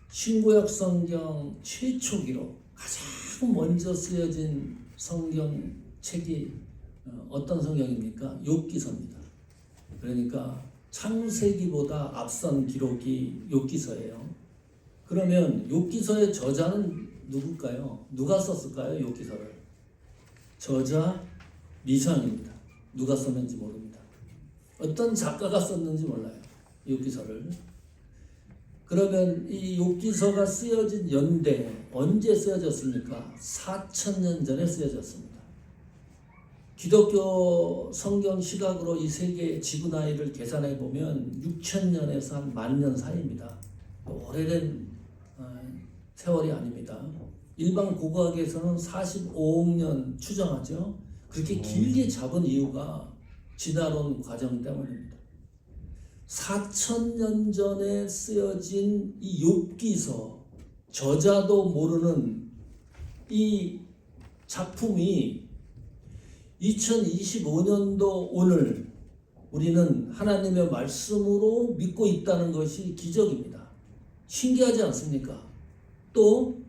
신구약 성경 최초 기록, 가장 먼저 쓰여진 성경책이 어떤 성경입니까? 욥기서입니다. 그러니까 창세기보다 앞선 기록이 욥기서예요. 그러면 욥기서의 저자는 누굴까요? 누가 썼을까요? 욥기서를. 저자 미상입니다. 누가 썼는지 모릅니다. 어떤 작가가 썼는지 몰라요. 욥기서를. 그러면 이 욥기서가 쓰여진 연대 언제 쓰여졌습니까? 4000년 전에 쓰여졌습니다. 기독교 성경 시각으로 이 세계 지구 나이를 계산해 보면 6000년에서 한 10,000년 사이입니다. 오래된 세월이 아닙니다. 일반 고고학에서는 45억 년 추정하죠. 그렇게 길게 잡은 이유가 진화론 과정 때문입니다. 4000년 전에 쓰여진 이 욥기서, 저자도 모르는 이 작품이 2025년도 오늘 우리는 하나님의 말씀으로 믿고 있다는 것이 기적입니다. 신기하지 않습니까? 또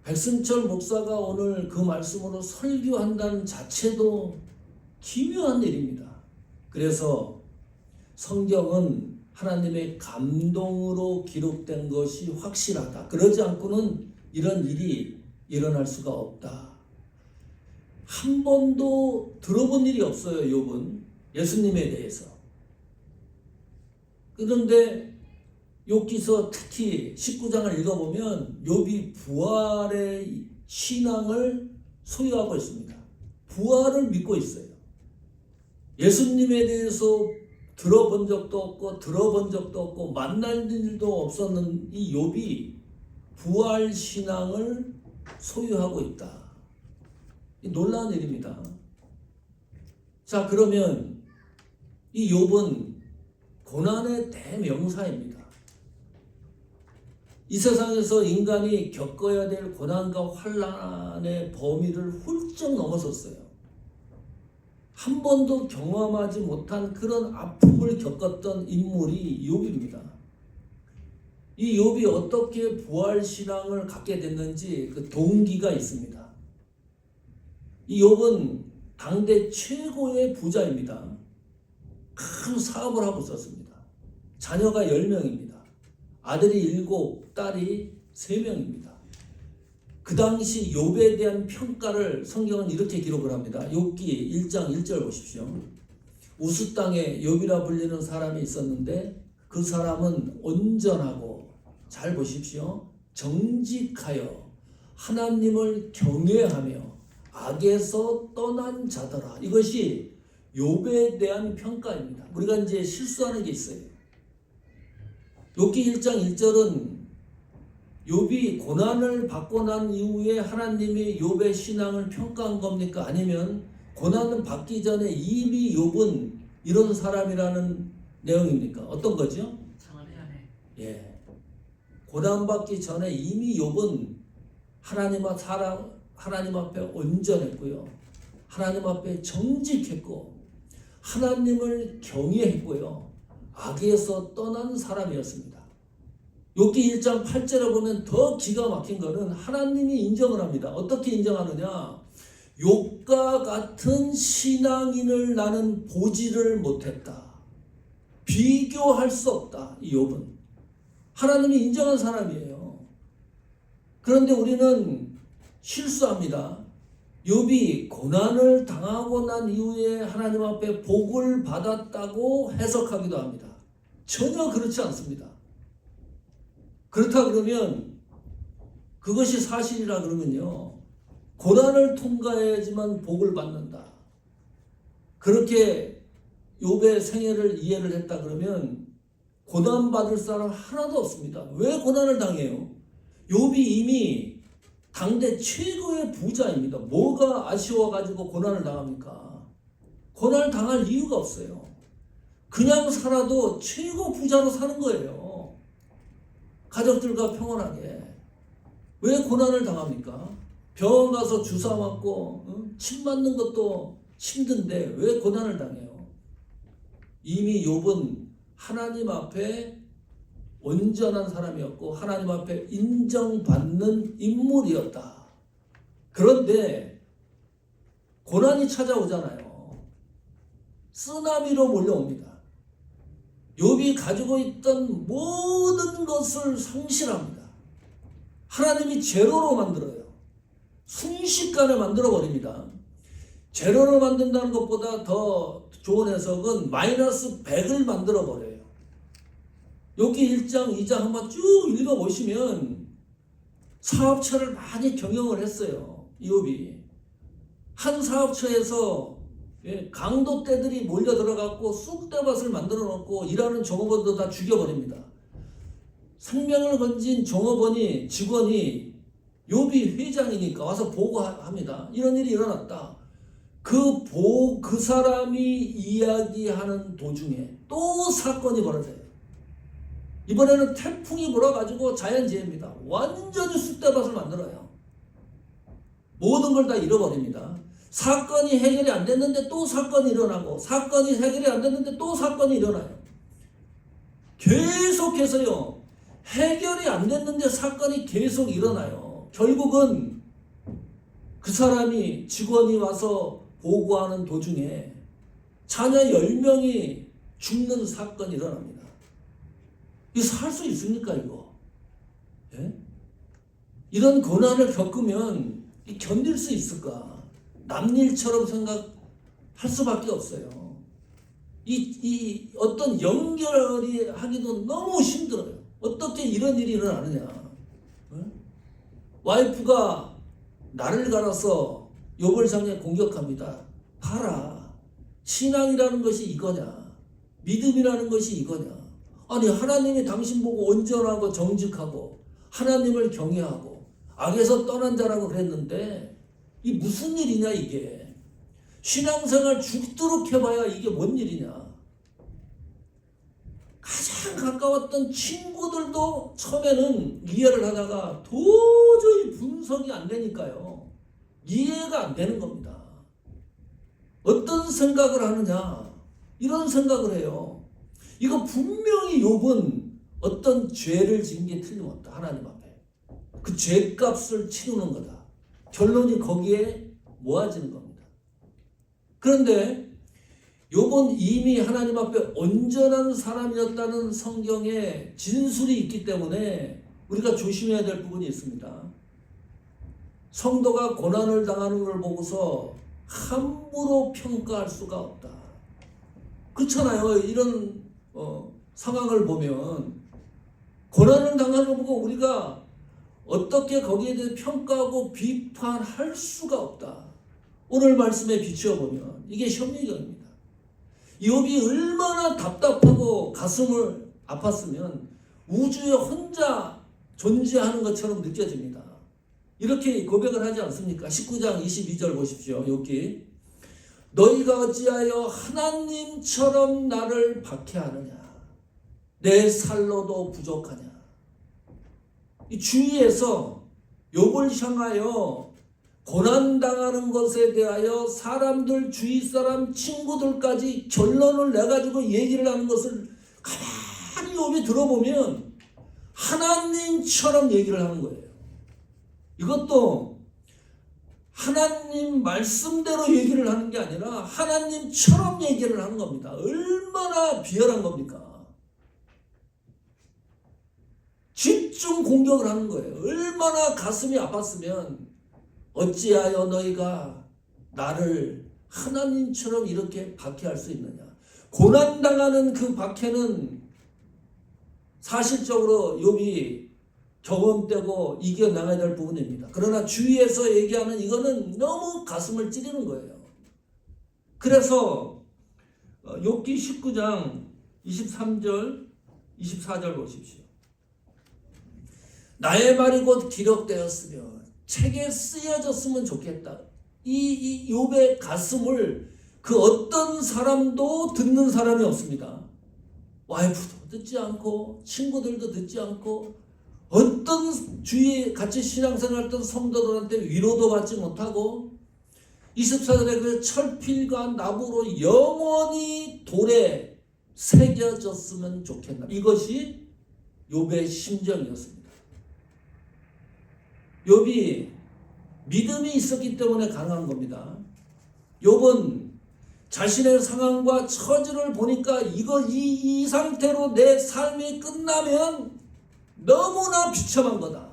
백승철 목사가 오늘 그 말씀으로 설교한다는 자체도 기묘한 일입니다. 그래서 성경은 하나님의 감동으로 기록된 것이 확실하다. 그러지 않고는 이런 일이 일어날 수가 없다. 한 번도 들어본 일이 없어요. 욥은 예수님에 대해서. 그런데 욥기서 특히 19장을 읽어보면 욥이 부활의 신앙을 소유하고 있습니다. 부활을 믿고 있어요. 예수님에 대해서 들어본 적도 없고 만날 일도 없었는 이 욥이 부활 신앙을 소유하고 있다. 놀라운 일입니다. 자, 그러면 이 욥은 고난의 대명사입니다. 이 세상에서 인간이 겪어야 될 고난과 환난의 범위를 훌쩍 넘어섰어요. 한 번도 경험하지 못한 그런 아픔을 겪었던 인물이 욥입니다. 이 욥이 어떻게 부활 신앙을 갖게 됐는지 그 동기가 있습니다. 이 욥은 당대 최고의 부자입니다. 큰 사업을 하고 있었습니다. 자녀가 10명입니다. 아들이 7, 딸이 3명입니다. 그 당시 욥에 대한 평가를 성경은 이렇게 기록을 합니다. 욥기 1장 1절 보십시오. 우스 땅에 욥이라 불리는 사람이 있었는데 그 사람은 온전하고, 잘 보십시오, 정직하여 하나님을 경외하며 악에서 떠난 자더라. 이것이 욥에 대한 평가입니다. 우리가 이제 실수하는 게 있어요. 욥기 1장 1절은 욥이 고난을 받고 난 이후에 하나님이 욥의 신앙을 평가한 겁니까? 아니면 고난을 받기 전에 이미 욥은 이런 사람이라는 내용입니까? 어떤 거죠? 예. 고난 받기 전에 이미 욥은 하나님 앞에 온전했고요. 하나님 앞에 정직했고 하나님을 경외했고요. 악에서 떠난 사람이었습니다. 욥기 1장 8절에 보면 더 기가 막힌 거는 하나님이 인정을 합니다. 어떻게 인정하느냐? 욥과 같은 신앙인을 나는 보지를 못했다. 비교할 수 없다. 이 욥은 하나님이 인정한 사람이에요. 그런데 우리는 실수합니다. 욥이 고난을 당하고 난 이후에 하나님 앞에 복을 받았다고 해석하기도 합니다. 전혀 그렇지 않습니다. 그렇다 그러면 그것이 사실이라 그러면요, 고난을 통과해야지만 복을 받는다. 그렇게 욥의 생애를 이해를 했다 그러면 고난받을 사람 하나도 없습니다. 왜 고난을 당해요? 욥이 이미 당대 최고의 부자입니다. 뭐가 아쉬워가지고 고난을 당합니까? 고난을 당할 이유가 없어요. 그냥 살아도 최고 부자로 사는 거예요. 가족들과 평온하게. 왜 고난을 당합니까? 병원 가서 주사 맞고 침 맞는 것도 힘든데 왜 고난을 당해요? 이미 욥은 하나님 앞에 온전한 사람이었고 하나님 앞에 인정받는 인물이었다. 그런데 고난이 찾아오잖아요. 쓰나미로 몰려옵니다. 욥이 가지고 있던 모든 것을 상실합니다. 하나님이 제로로 만들어요. 순식간에 만들어버립니다. 제로로 만든다는 것보다 더 좋은 해석은 마이너스 100을 만들어버려요. 여기 1장, 2장 한번 쭉 읽어보시면 사업처를 많이 경영을 했어요. 욥이. 한 사업처에서 강도떼들이 몰려 들어갔고 쑥대밭을 만들어 놓고 일하는 종업원도 다 죽여버립니다. 생명을 건진 종업원이 직원이 욥이 회장이니까 와서 보고합니다. 이런 일이 일어났다. 그 사람이 이야기하는 도중에 또 사건이 벌어져요. 이번에는 태풍이 불어가지고 자연재해입니다. 완전히 쑥대밭을 만들어요. 모든 걸 다 잃어버립니다. 사건이 해결이 안 됐는데 또 사건이 일어나고 사건이 해결이 안 됐는데 또 사건이 일어나요. 계속해서요. 해결이 안 됐는데 사건이 계속 일어나요. 결국은 그 사람이 직원이 와서 보고하는 도중에 자녀 10명이 죽는 사건이 일어납니다. 이거 살 수 있습니까 이거? 예? 이런 고난을 겪으면 견딜 수 있을까? 남일처럼 생각할 수밖에 없어요. 이 어떤 연결이 하기도 너무 힘들어요. 어떻게 이런 일이 일어나느냐? 예? 와이프가 나를 갈아서 욥을 향해 공격합니다. 봐라. 신앙이라는 것이 이거냐? 믿음이라는 것이 이거냐? 아니 하나님이 당신 보고 온전하고 정직하고 하나님을 경외하고 악에서 떠난 자라고 그랬는데 이 무슨 일이냐 이게. 신앙생활 죽도록 해봐야 이게 뭔 일이냐. 가장 가까웠던 친구들도 처음에는 이해를 하다가 도저히 분석이 안 되니까요. 이해가 안 되는 겁니다. 어떤 생각을 하느냐. 이런 생각을 해요. 이거 분명히 욥은 어떤 죄를 지은 게 틀림없다. 하나님 앞에. 그 죄값을 치르는 거다. 결론이 거기에 모아지는 겁니다. 그런데 욥은 이미 하나님 앞에 온전한 사람이었다는 성경에 진술이 있기 때문에 우리가 조심해야 될 부분이 있습니다. 성도가 고난을 당하는 걸 보고서 함부로 평가할 수가 없다. 그렇잖아요. 이런 상황을 보면 고난을 당하는 걸 보고 우리가 어떻게 거기에 대해 평가하고 비판할 수가 없다. 오늘 말씀에 비추어 보면 이게 현미경입니다. 욥이 얼마나 답답하고 가슴을 아팠으면 우주에 혼자 존재하는 것처럼 느껴집니다. 이렇게 고백을 하지 않습니까? 19장 22절 보십시오. 욥기. 너희가 어찌하여 하나님처럼 나를 박해하느냐? 내 살로도 부족하냐? 이 주위에서 욥을 향하여 고난당하는 것에 대하여 사람들, 주위 사람, 친구들까지 결론을 내가지고 얘기를 하는 것을 가만히 욥이 들어보면 하나님처럼 얘기를 하는 거예요. 이것도 하나님 말씀대로 얘기를 하는 게 아니라 하나님처럼 얘기를 하는 겁니다. 얼마나 비열한 겁니까? 집중 공격을 하는 거예요. 얼마나 가슴이 아팠으면 어찌하여 너희가 나를 하나님처럼 이렇게 박해할 수 있느냐. 고난당하는 그 박해는 사실적으로 욥이 경험되고 이겨나가야 될 부분입니다. 그러나 주위에서 얘기하는 이거는 너무 가슴을 찌르는 거예요. 그래서 욥기 19장 23절 24절 보십시오. 나의 말이 곧 기록되었으며 책에 쓰여졌으면 좋겠다. 이 욥의 가슴을 그 어떤 사람도 듣는 사람이 없습니다. 와이프도 듣지 않고 친구들도 듣지 않고 어떤 주위에 같이 신앙생활했던 성도들한테 위로도 받지 못하고 24절에 그 철필과 나무로 영원히 돌에 새겨졌으면 좋겠다. 이것이 욥의 심정이었습니다. 욥이 믿음이 있었기 때문에 가능한 겁니다. 욥은 자신의 상황과 처지를 보니까 이 상태로 내 삶이 끝나면 너무나 비참한 거다.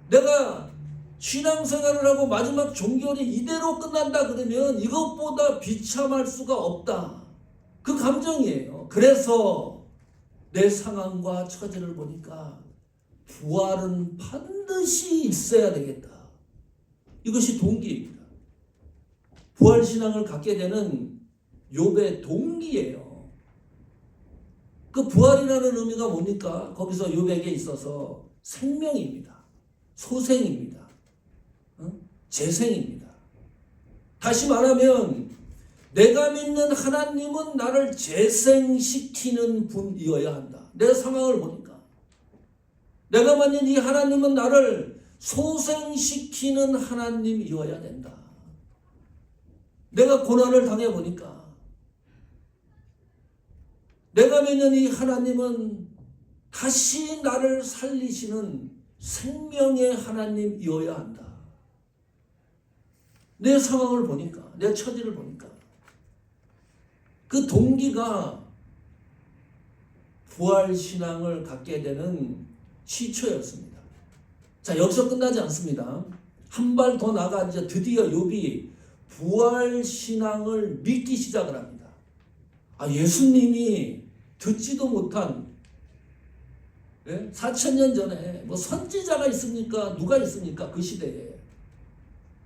내가 신앙생활을 하고 마지막 종결이 이대로 끝난다 그러면 이것보다 비참할 수가 없다. 그 감정이에요. 그래서 내 상황과 처지를 보니까 부활은 반드시 있어야 되겠다. 이것이 동기입니다. 부활신앙을 갖게 되는 욥의 동기예요. 그 부활이라는 의미가 뭡니까? 거기서 욥에게 있어서 생명입니다. 소생입니다. 재생입니다. 다시 말하면 내가 믿는 하나님은 나를 재생시키는 분이어야 한다. 내 상황을 보니까 내가 믿는 이 하나님은 나를 소생시키는 하나님이어야 된다. 내가 고난을 당해보니까 내가 믿는 이 하나님은 다시 나를 살리시는 생명의 하나님이어야 한다. 내 상황을 보니까, 내 처지를 보니까 그 동기가 부활신앙을 갖게 되는 시초였습니다. 자, 여기서 끝나지 않습니다. 한 발 더 나가 이제 드디어 욥이 부활신앙을 믿기 시작을 합니다. 예수님이 듣지도 못한 4,000년 전에 뭐 선지자가 있습니까? 누가 있습니까? 그 시대에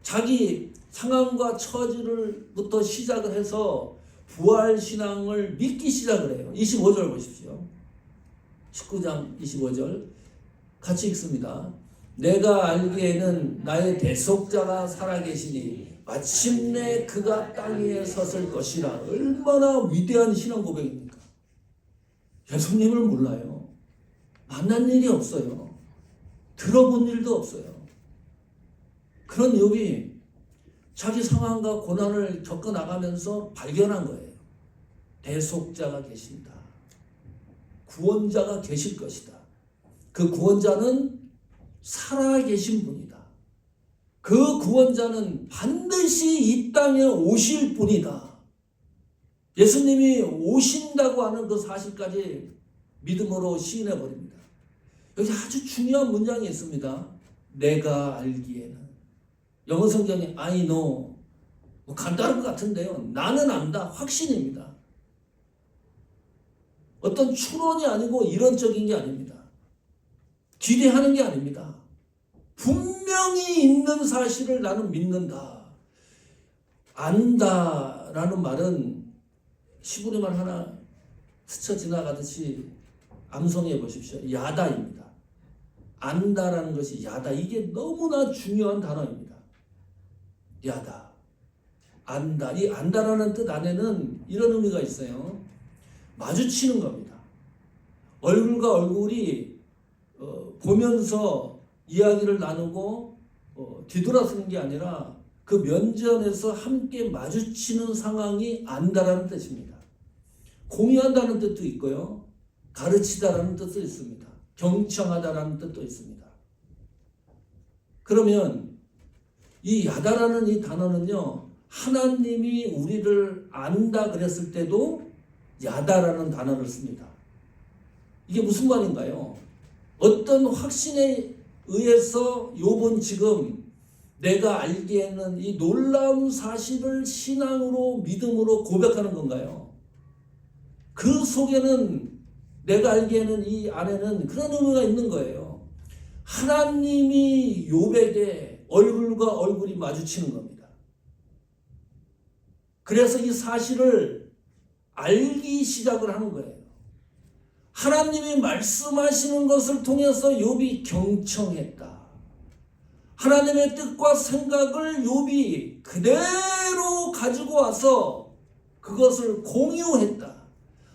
자기 상황과 처지를부터 시작을 해서 부활신앙을 믿기 시작을 해요. 25절 보십시오. 19장 25절 같이 읽습니다. 내가 알기에는 나의 대속자가 살아계시니 마침내 그가 땅 위에 섰을 것이라. 얼마나 위대한 신앙 고백입니까? 예수님을 몰라요. 만난 일이 없어요. 들어본 일도 없어요. 그런 욥이 자기 상황과 고난을 겪어나가면서 발견한 거예요. 대속자가 계신다. 구원자가 계실 것이다. 그 구원자는 살아계신 분이다. 그 구원자는 반드시 이 땅에 오실 분이다. 예수님이 오신다고 하는 그 사실까지 믿음으로 시인해 버립니다. 여기 아주 중요한 문장이 있습니다. 내가 알기에는. 영어 성경에 I know. 뭐 간단한 것 같은데요. 나는 안다. 확신입니다. 어떤 추론이 아니고 이론적인 게 아닙니다. 기대하는 게 아닙니다. 분명히 있는 사실을 나는 믿는다. 안다라는 말은 시부리만 하나 스쳐 지나가듯이 암송해 보십시오. 야다입니다. 안다라는 것이 야다. 이게 너무나 중요한 단어입니다. 야다. 안다. 이 안다라는 뜻 안에는 이런 의미가 있어요. 마주치는 겁니다. 얼굴과 얼굴이 보면서 이야기를 나누고 뒤돌아서는 게 아니라 그 면전에서 함께 마주치는 상황이 안다라는 뜻입니다. 공유한다는 뜻도 있고요. 가르치다라는 뜻도 있습니다. 경청하다라는 뜻도 있습니다. 그러면 이 야다라는 이 단어는요. 하나님이 우리를 안다 그랬을 때도 야다라는 단어를 씁니다. 이게 무슨 말인가요? 어떤 확신에 의해서 욥은 지금 내가 알기에는 이 놀라운 사실을 신앙으로 믿음으로 고백하는 건가요? 그 속에는 내가 알기에는 이 안에는 그런 의미가 있는 거예요. 하나님이 욥에게 얼굴과 얼굴이 마주치는 겁니다. 그래서 이 사실을 알기 시작을 하는 거예요. 하나님이 말씀하시는 것을 통해서 욥이 경청했다. 하나님의 뜻과 생각을 욥이 그대로 가지고 와서 그것을 공유했다.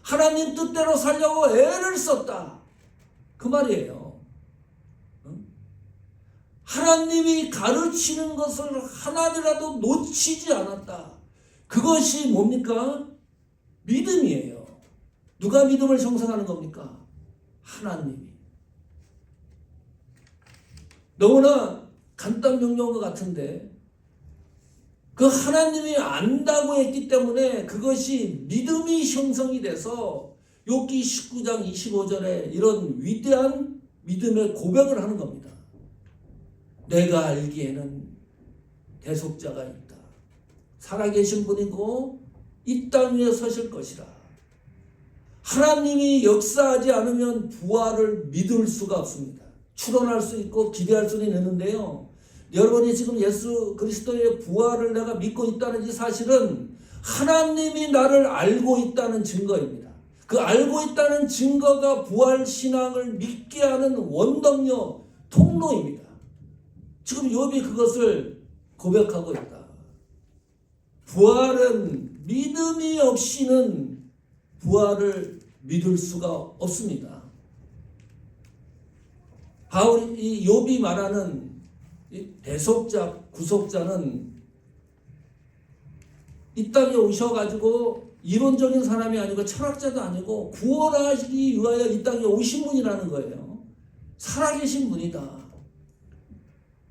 하나님 뜻대로 살려고 애를 썼다. 그 말이에요. 하나님이 가르치는 것을 하나라도 놓치지 않았다. 그것이 뭡니까? 믿음이에요. 누가 믿음을 형성하는 겁니까? 하나님이. 너무나 간단 명료한 것 같은데 그 하나님이 안다고 했기 때문에 그것이 믿음이 형성이 돼서 욥기 19장 25절에 이런 위대한 믿음의 고백을 하는 겁니다. 내가 알기에는 대속자가 있다. 살아계신 분이고 이 땅 위에 서실 것이라. 하나님이 역사하지 않으면 부활을 믿을 수가 없습니다. 추론할 수 있고 기대할 수는 있는데요. 여러분이 지금 예수 그리스도의 부활을 내가 믿고 있다는 이 사실은 하나님이 나를 알고 있다는 증거입니다. 그 알고 있다는 증거가 부활 신앙을 믿게 하는 원동력, 통로입니다. 지금 욥이 그것을 고백하고 있다. 부활은 믿음이 없이는 부활을 믿을 수가 없습니다. 이 욥이 말하는 이 대속자, 구속자는 이 땅에 오셔가지고 이론적인 사람이 아니고 철학자도 아니고 구원하시기 위하여 이 땅에 오신 분이라는 거예요. 살아계신 분이다.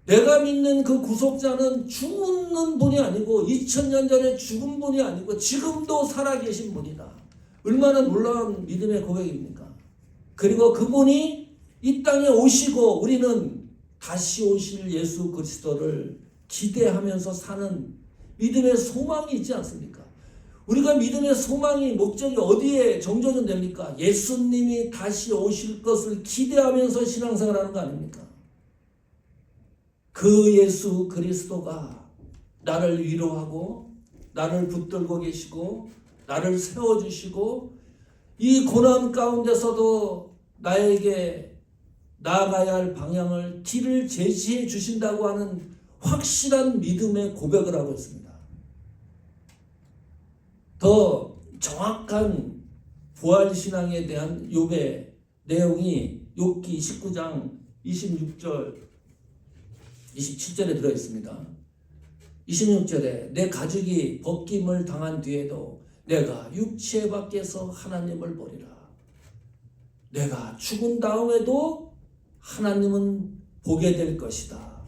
내가 믿는 그 구속자는 죽는 분이 아니고 2000년 전에 죽은 분이 아니고 지금도 살아계신 분이다. 얼마나 놀라운 믿음의 고백입니까? 그리고 그분이 이 땅에 오시고 우리는 다시 오실 예수 그리스도를 기대하면서 사는 믿음의 소망이 있지 않습니까? 우리가 믿음의 소망이 목적이 어디에 정조준 됩니까? 예수님이 다시 오실 것을 기대하면서 신앙생활하는 거 아닙니까? 그 예수 그리스도가 나를 위로하고 나를 붙들고 계시고 나를 세워주시고 이 고난 가운데서도 나에게 나아가야 할 방향을 길을 제시해 주신다고 하는 확실한 믿음의 고백을 하고 있습니다. 더 정확한 부활신앙에 대한 욥의 내용이 욥기 19장 26절 27절에 들어있습니다. 26절에 내 가죽이 벗김을 당한 뒤에도 내가 육체 밖에서 하나님을 보리라. 내가 죽은 다음에도 하나님은 보게 될 것이다.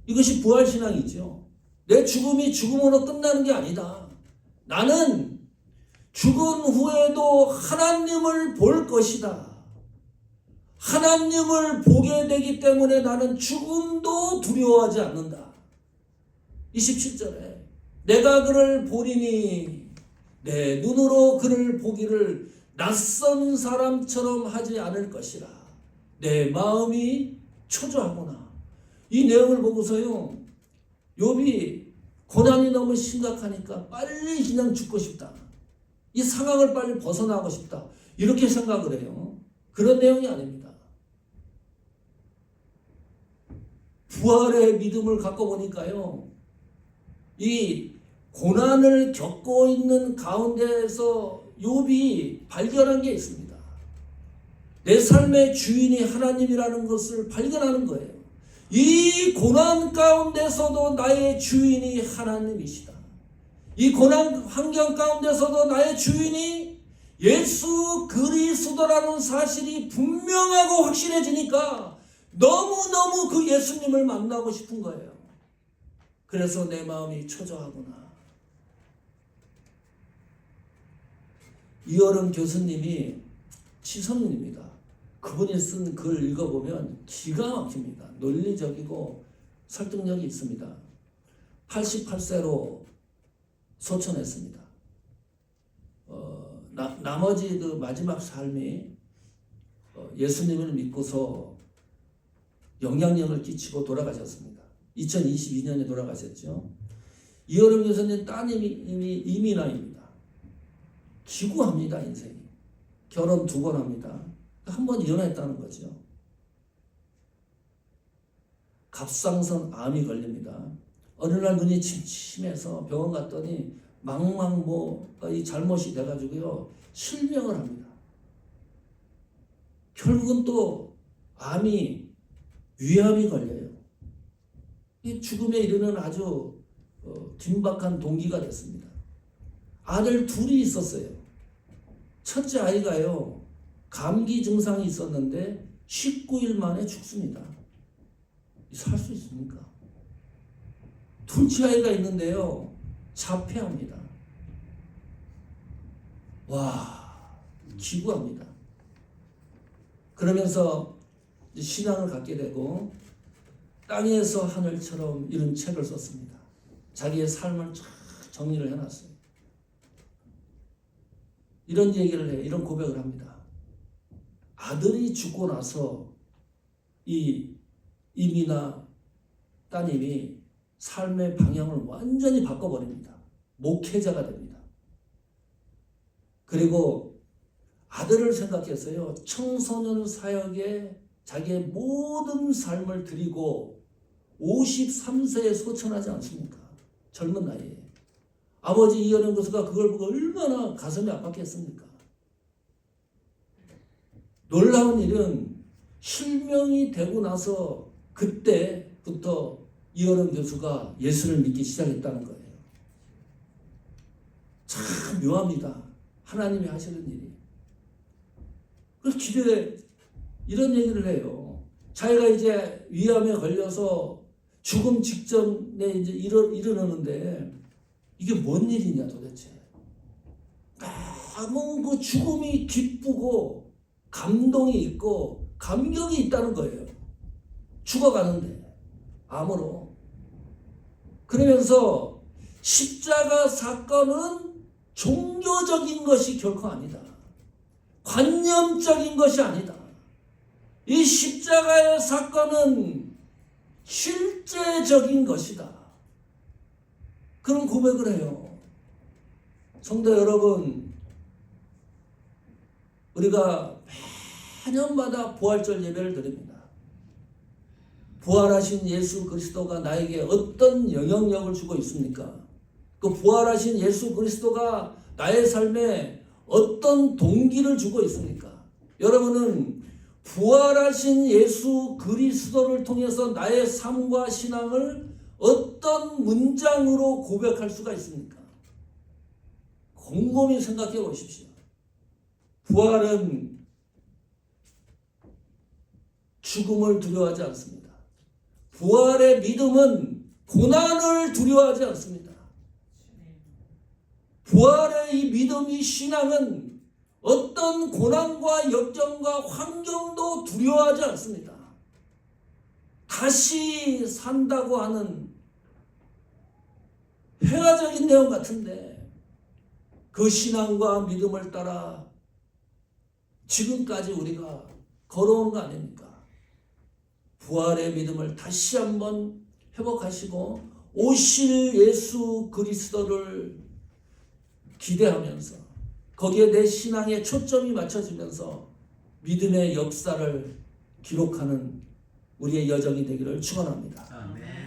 이것이 부활신앙이죠. 내 죽음이 죽음으로 끝나는 게 아니다. 나는 죽은 후에도 하나님을 볼 것이다. 하나님을 보게 되기 때문에 나는 죽음도 두려워하지 않는다. 27절에 내가 그를 보리니 내 눈으로 그를 보기를 낯선 사람처럼 하지 않을 것이라. 내 마음이 초조하구나. 이 내용을 보고서요, 욥이 고난이 너무 심각하니까 빨리 그냥 죽고 싶다. 이 상황을 빨리 벗어나고 싶다. 이렇게 생각을 해요. 그런 내용이 아닙니다. 부활의 믿음을 갖고 보니까요, 이 고난을 겪고 있는 가운데에서 욥이 발견한 게 있습니다. 내 삶의 주인이 하나님이라는 것을 발견하는 거예요. 이 고난 가운데서도 나의 주인이 하나님이시다. 이 고난 환경 가운데서도 나의 주인이 예수 그리스도라는 사실이 분명하고 확실해지니까 너무너무 그 예수님을 만나고 싶은 거예요. 그래서 내 마음이 초조하구나. 이어름 교수님이 치성인입니다. 그분이 쓴 글 읽어보면 기가 막힙니다. 논리적이고 설득력이 있습니다. 88세로 소천했습니다. 나머지 그 마지막 삶이 예수님을 믿고서 영향력을 끼치고 돌아가셨습니다. 2022년에 돌아가셨죠. 이어름 교수님 따님이 이민아입니다. 기구합니다. 인생이. 결혼 2번 합니다. 한 번 이혼했다는 거죠. 갑상선 암이 걸립니다. 어느 날 눈이 침침해서 병원 갔더니 이 잘못이 돼가지고요, 실명을 합니다. 결국은 또 암이 위암이 걸려요. 이 죽음에 이르는 아주 긴박한 동기가 됐습니다. 아들 2이 있었어요. 첫째 아이가요, 감기 증상이 있었는데 19일 만에 죽습니다. 살 수 있습니까? 둘째 아이가 있는데요. 자폐합니다. 와, 기구합니다. 그러면서 신앙을 갖게 되고 땅에서 하늘처럼 이런 책을 썼습니다. 자기의 삶을 쫙 정리를 해놨어요. 이런 얘기를 해요. 이런 고백을 합니다. 아들이 죽고 나서 이 이미나 따님이 삶의 방향을 완전히 바꿔버립니다. 목회자가 됩니다. 그리고 아들을 생각했어요. 청소년 사역에 자기의 모든 삶을 드리고 53세에 소천하지 않습니까? 젊은 나이에. 아버지 이현영 교수가 그걸 보고 얼마나 가슴이 아팠겠습니까? 놀라운 일은 실명이 되고 나서 그때부터 이현영 교수가 예수를 믿기 시작했다는 거예요. 참 묘합니다. 하나님이 하시는 일이. 그래서 기도에 이런 얘기를 해요. 자기가 이제 위암에 걸려서 죽음 직전에 이제 이르는데 이게 뭔 일이냐 도대체. 너무 그 죽음이 기쁘고 감동이 있고 감격이 있다는 거예요. 죽어가는데 암으로. 그러면서 십자가 사건은 종교적인 것이 결코 아니다. 관념적인 것이 아니다. 이 십자가의 사건은 실제적인 것이다. 그런 고백을 해요. 성도 여러분, 우리가 매년마다 부활절 예배를 드립니다. 부활하신 예수 그리스도가 나에게 어떤 영향력을 주고 있습니까? 그 부활하신 예수 그리스도가 나의 삶에 어떤 동기를 주고 있습니까? 여러분은 부활하신 예수 그리스도를 통해서 나의 삶과 신앙을 어떤 문장으로 고백할 수가 있습니까? 곰곰이 생각해 보십시오. 부활은 죽음을 두려워하지 않습니다. 부활의 믿음은 고난을 두려워하지 않습니다. 부활의 이 믿음, 이 신앙은 어떤 고난과 역경과 환경도 두려워하지 않습니다. 다시 산다고 하는 회화적인 내용 같은데 그 신앙과 믿음을 따라 지금까지 우리가 걸어온 거 아닙니까? 부활의 믿음을 다시 한번 회복하시고 오실 예수 그리스도를 기대하면서 거기에 내 신앙의 초점이 맞춰지면서 믿음의 역사를 기록하는 우리의 여정이 되기를 축원합니다. 아멘.